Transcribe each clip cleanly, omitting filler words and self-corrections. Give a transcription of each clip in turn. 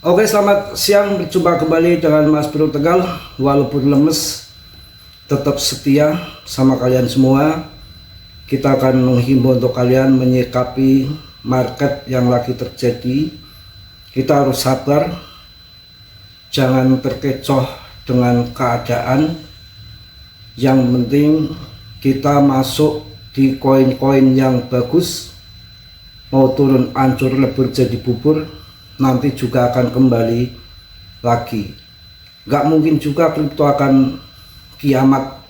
Oke, selamat siang. Berjumpa kembali dengan Mas Bro Tegal. Walaupun lemes, tetap setia sama kalian semua. Kita akan menghimbau untuk kalian menyikapi market yang lagi terjadi. Kita harus sabar, jangan terkecoh dengan keadaan. Yang penting kita masuk di koin-koin yang bagus. Mau turun hancur lebur jadi bubur, nanti juga akan kembali lagi. Nggak mungkin juga kripto akan kiamat,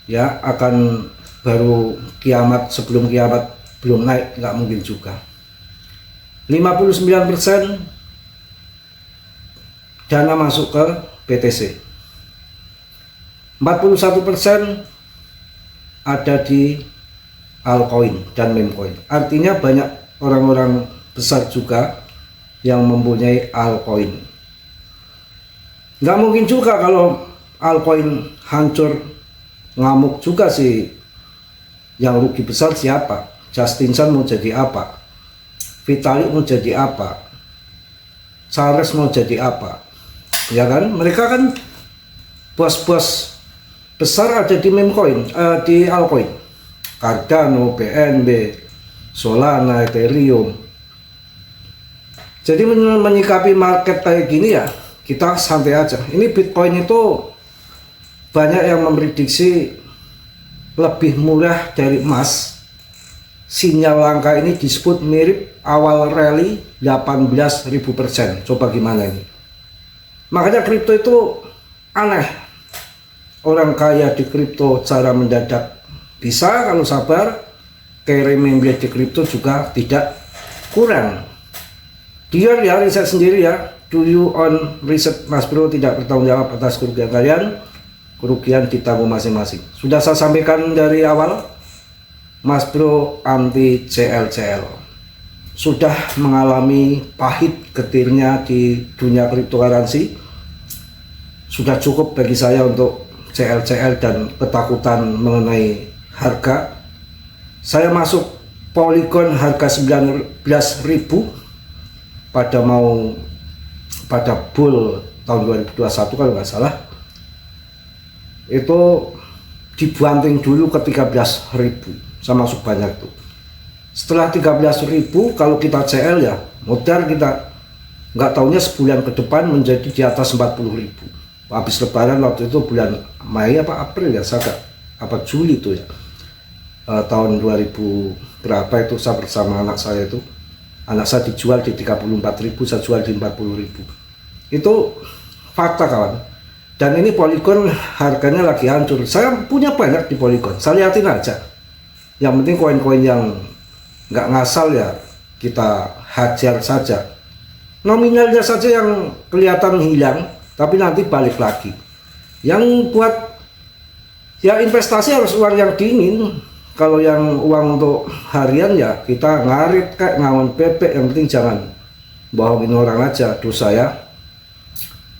ya, akan baru kiamat sebelum kiamat belum naik, nggak mungkin juga. 59% dana masuk ke BTC, 41% ada di altcoin dan meme coin. Artinya banyak orang-orang besar juga yang mempunyai altcoin. Nggak mungkin juga kalau altcoin hancur, ngamuk juga sih. Yang rugi besar siapa? Justin Sun mau jadi apa? Vitalik mau jadi apa? Charles mau jadi apa? Ya kan? Mereka kan bos-bos besar ada di meme coin, di altcoin. Cardano, BNB, Solana, Ethereum. Jadi menyikapi market kayak gini ya, kita santai aja. Ini Bitcoin itu banyak yang memprediksi lebih murah dari emas. Sinyal langka ini disebut mirip awal rally 18.000%. Coba gimana ini? Makanya kripto itu aneh. Orang kaya di kripto cara mendadak bisa kalau sabar. Kayak remember di kripto juga tidak kurang. Dia ya riset sendiri ya. Do you own riset Mas Bro tidak bertanggung jawab atas kerugian kalian. Kerugian ditanggung masing-masing. Sudah saya sampaikan dari awal, Mas Bro anti CL. Sudah mengalami pahit getirnya di dunia cryptocurrency. Sudah cukup bagi saya untuk CL dan ketakutan mengenai harga. Saya masuk Polygon harga 19.000 pada bull tahun 2021 kalau nggak salah. Itu dibanting dulu ke 13.000, saya masuk banyak tuh. Setelah 13.000 kalau kita CL ya modal kita nggak tahunya sebulan ke depan menjadi di atas 40.000. Habis lebaran waktu itu bulan Mei apa April ya, saya apa Juli itu ya, tahun 2000 berapa itu saya bersama anak saya itu. Anak saya dijual di 34.000, saya jual di 40.000. Itu fakta kawan. Dan ini Polygon harganya lagi hancur. Saya punya banyak di Polygon, saya liatin aja. Yang penting koin-koin yang nggak ngasal ya kita hajar saja. Nominalnya saja yang kelihatan hilang, tapi nanti balik lagi. Yang buat ya investasi harus uang yang dingin. Kalau yang uang untuk harian ya kita ngarit kayak ngawon bebek. Yang penting jangan bohongin orang aja. Dosa ya,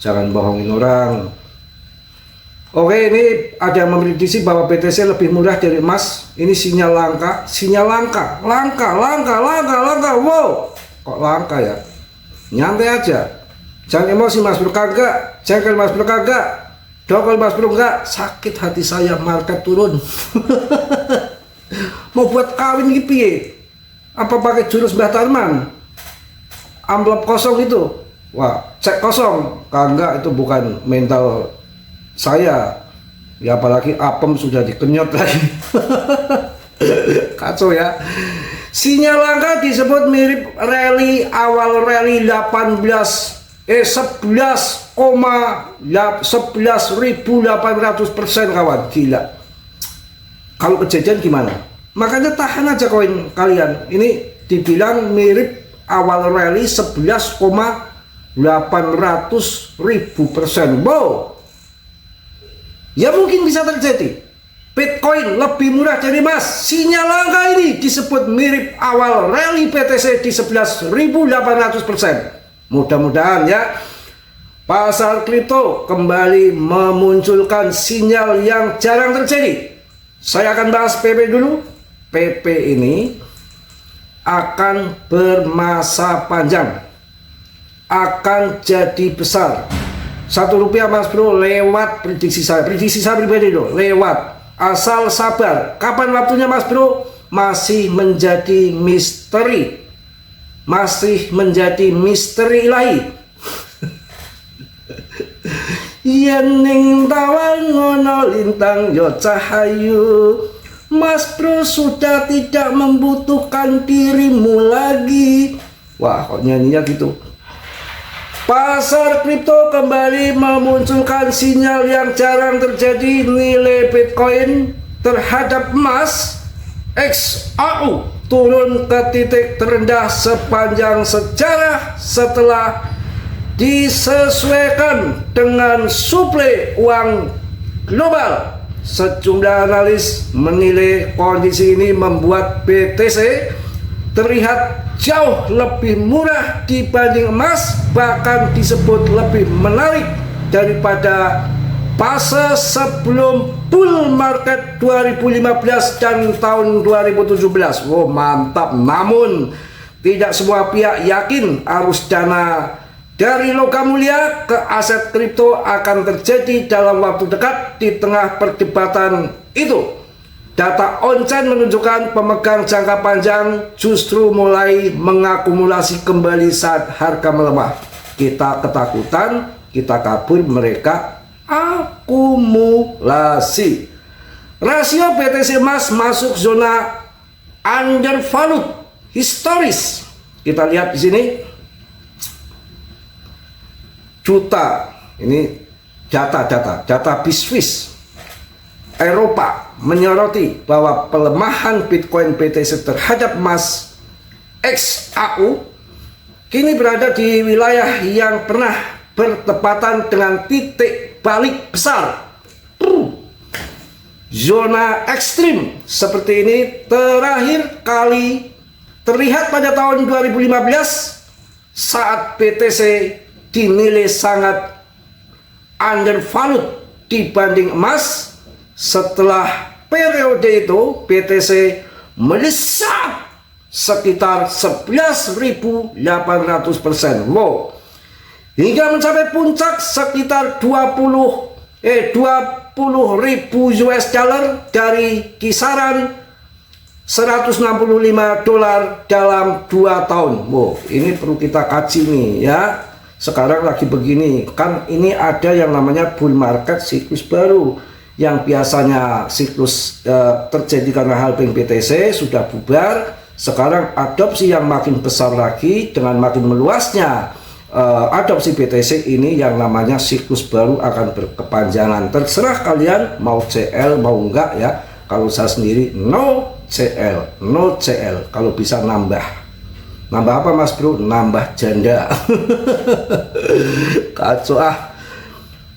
jangan bohongin orang. Oke, ini ada yang memprediksi bahwa BTC lebih murah dari emas. Ini sinyal langka, langka. Wow, kok langka ya? Nyantai aja, jangan emosi Mas Bro, kagak. Jangan Mas Bro, kagak. Dokol Mas Bro, enggak. Sakit hati saya market turun. Mau buat kawin gitu ya? Apa pakai jurus Mbah Tarman? Amplop kosong itu, wah cek kosong. Kagak, itu bukan mental saya. Ya apalagi apem sudah dikenyot lagi. Kacau ya. Sinyal langka disebut mirip rally awal rally 11.800% kawan. Gila. Kalau kejadian gimana? Makanya tahan aja koin kalian. Ini dibilang mirip awal rally 11.800.000%. Wow. Ya mungkin bisa terjadi. Bitcoin lebih murah dari emas. Sinyal langka ini disebut mirip awal rally BTC di 11.800%. Mudah-mudahan ya pasar kripto kembali memunculkan sinyal yang jarang terjadi. Saya akan bahas PP dulu. PP ini akan bermasa panjang. akan jadi besar. 1 rupiah Mas Bro lewat prediksi saya pribadi loh, lewat. Asal sabar. Kapan waktunya Mas Bro? Masih menjadi misteri. Masih menjadi misteri ilahi. Yen ning tawang ngono lintang yo cahayu. Mas Bro sudah tidak membutuhkan dirimu lagi. Wah, kok nyanyinya gitu. Pasar kripto kembali memunculkan sinyal yang jarang terjadi. Nilai Bitcoin terhadap emas XAU turun ke titik terendah sepanjang sejarah setelah disesuaikan dengan suplai uang global. Sejumlah analis menilai kondisi ini membuat BTC terlihat jauh lebih murah dibanding emas, bahkan disebut lebih menarik daripada fase sebelum bull market 2015 dan tahun 2017. Wow, mantap. Namun tidak semua pihak yakin arus dana dari logam mulia ke aset kripto akan terjadi dalam waktu dekat. Di tengah perdebatan itu, data on-chain menunjukkan pemegang jangka panjang justru mulai mengakumulasi kembali saat harga melemah. Kita ketakutan, kita kabur, mereka akumulasi. Rasio BTC emas masuk zona undervalued historis. Kita lihat di sini. Juta, ini data BISWIS Eropa menyoroti bahwa pelemahan Bitcoin BTC terhadap emas XAU kini berada di wilayah yang pernah bertepatan dengan titik balik besar. Zona ekstrim seperti ini terakhir kali terlihat pada tahun 2015 saat BTC dinilai sangat undervalued dibanding emas. Setelah periode itu BTC melesat sekitar 11.800%. Wow. Hingga mencapai puncak sekitar 20.000 US dollar dari kisaran 165 dolar dalam 2 tahun. Wow, ini perlu kita kaji nih ya. Sekarang lagi begini, kan ini ada yang namanya bull market, siklus baru. Yang biasanya siklus terjadi karena halving BTC sudah bubar. Sekarang adopsi yang makin besar lagi dengan makin meluasnya adopsi BTC ini yang namanya siklus baru akan berkepanjangan. Terserah kalian mau CL mau enggak ya. Kalau saya sendiri no CL, no CL. Kalau bisa nambah apa Mas Bro? Nambah janda. Kacau ah.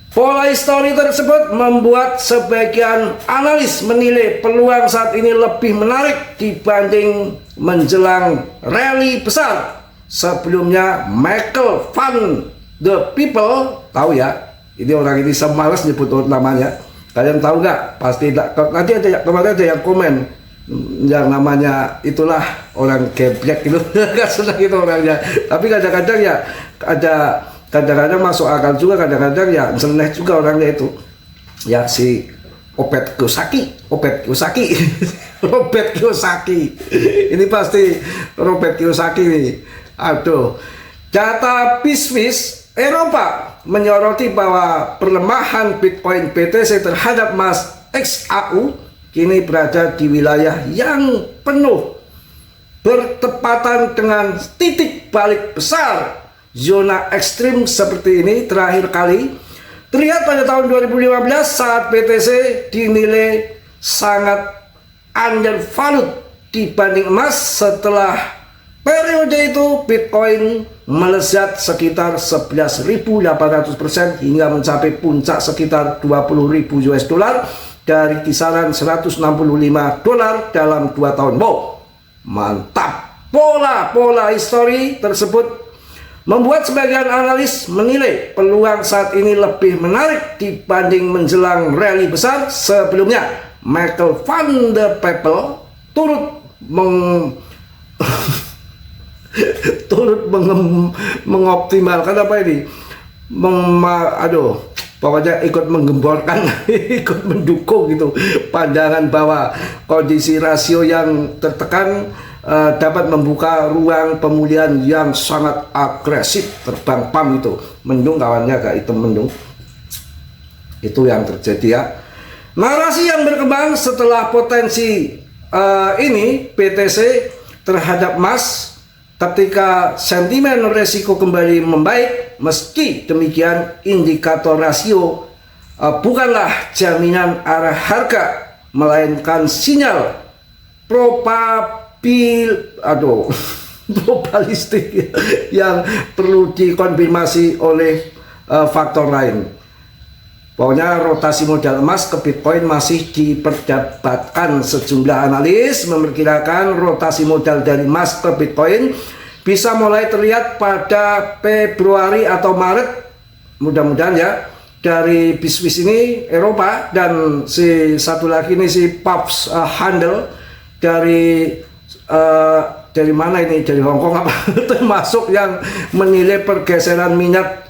Pola histori tersebut membuat sebagian analis menilai peluang saat ini lebih menarik dibanding menjelang rally besar. Sebelumnya Michael Van the People, tahu ya, ini orang ini semalas nyebut namanya. Kalian tahu nggak? Pasti nanti ada kemarin ada yang komen yang namanya itulah orang geblek gitu. Nggak senang itu orangnya. Tapi kadang-kadang ya ada, kadang-kadang masuk akal juga, kadang-kadang ya seneng juga orangnya itu. Ya si Robert Kiyosaki. Robert Kiyosaki. Ini pasti Robert Kiyosaki nih. Aduh. Data BISWIS Eropa menyoroti bahwa pelemahan Bitcoin BTC terhadap emas XAU kini berada di wilayah yang penuh bertepatan dengan titik balik besar. Zona ekstrim seperti ini terakhir kali terlihat pada tahun 2015 saat BTC dinilai sangat undervalued dibanding emas. Setelah periode itu Bitcoin melesat sekitar 11.800% hingga mencapai puncak sekitar 20.000 US dollar dari kisaran 165 dolar dalam 2 tahun. Wow, mantap. Pola histori tersebut membuat sebagian analis menilai peluang saat ini lebih menarik dibanding menjelang rally besar sebelumnya. Michael Van the People turut turut mengoptimalkan apa ini, pokoknya ikut menggemborkan, ikut mendukung gitu pandangan bahwa kondisi rasio yang tertekan dapat membuka ruang pemulihan yang sangat agresif. Terbang PAM itu mendung, kawannya agak hitam mendung. Itu yang terjadi ya. Narasi yang berkembang setelah potensi ini BTC terhadap emas ketika sentimen resiko kembali membaik. Meski demikian, indikator rasio bukanlah jaminan arah harga, melainkan sinyal probabilistik yang perlu dikonfirmasi oleh faktor lain. Pokoknya rotasi modal emas ke Bitcoin masih diperdebatkan. Sejumlah analis memperkirakan rotasi modal dari emas ke Bitcoin bisa mulai terlihat pada Februari atau Maret, mudah-mudahan ya, dari bisnis ini Eropa, dan si satu lagi ini si Pops Handel dari mana ini, dari Hongkong apa termasuk yang menilai pergeseran minat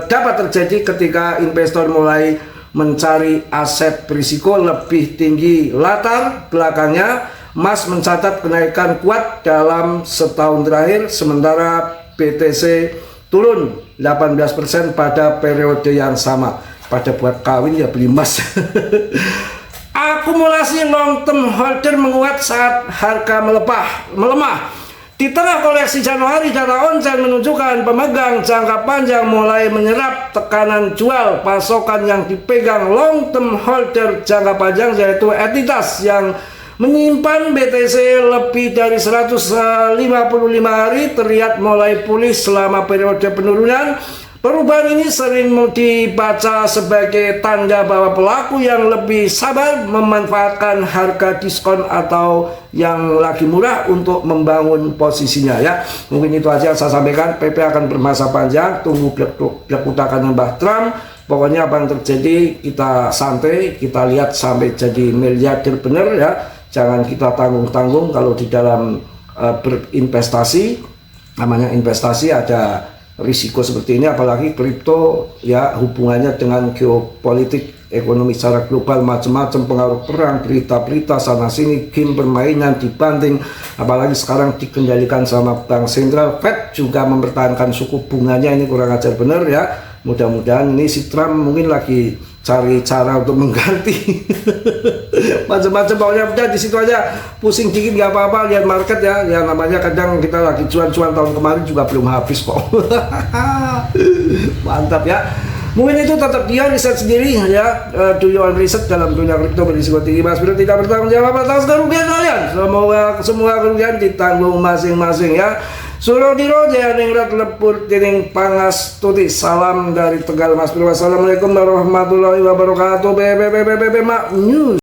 dapat terjadi ketika investor mulai mencari aset berisiko lebih tinggi. Latar belakangnya, emas mencatat kenaikan kuat dalam setahun terakhir, sementara BTC turun 18% pada periode yang sama. Pada buat kawin ya beli emas. Akumulasi long term holder menguat saat harga melemah. Di tengah koleksi Januari, data onsite menunjukkan pemegang jangka panjang mulai menyerap tekanan jual. Pasokan yang dipegang long term holder jangka panjang, yaitu entitas yang menyimpan BTC lebih dari 155 hari, terlihat mulai pulih selama periode penurunan. Perubahan ini sering dibaca sebagai tanda bahwa pelaku yang lebih sabar memanfaatkan harga diskon atau yang lagi murah untuk membangun posisinya ya. Mungkin itu aja yang saya sampaikan. PP akan bermasa panjang, tunggu belak-belakan Mbah Trump. Pokoknya apa yang terjadi kita santai, kita lihat sampai jadi miliarder bener ya. Jangan kita tanggung-tanggung kalau di dalam berinvestasi. Namanya investasi ada risiko seperti ini, apalagi kripto ya, hubungannya dengan geopolitik, ekonomi secara global, macam-macam pengaruh perang, berita-berita sana sini, game permainan dibanting, apalagi sekarang dikendalikan sama bank sentral. Fed juga mempertahankan suku bunganya, ini kurang ajar bener ya. Mudah-mudahan ini si Trump mungkin lagi cari cara untuk mengganti macam-macam. Pokoknya udah di situ aja, pusing dikit nggak apa-apa, lihat market ya. Yang namanya kadang kita lagi cuan-cuan, tahun kemarin juga belum habis kok. Mantap ya. Mungkin itu tetap dia riset sendiri ya. Do your own research dalam dunia kripto berisiko tinggi. Mas Bro tidak bertanggung jawab atas kerugian kalian. Semua kerugian ditanggung masing-masing ya. Suruh diro janingrat lepur tining pangas tuti. Salam dari Tegal Mas Bro. Wassalamualaikum warahmatullahi wabarakatuh. Mak news.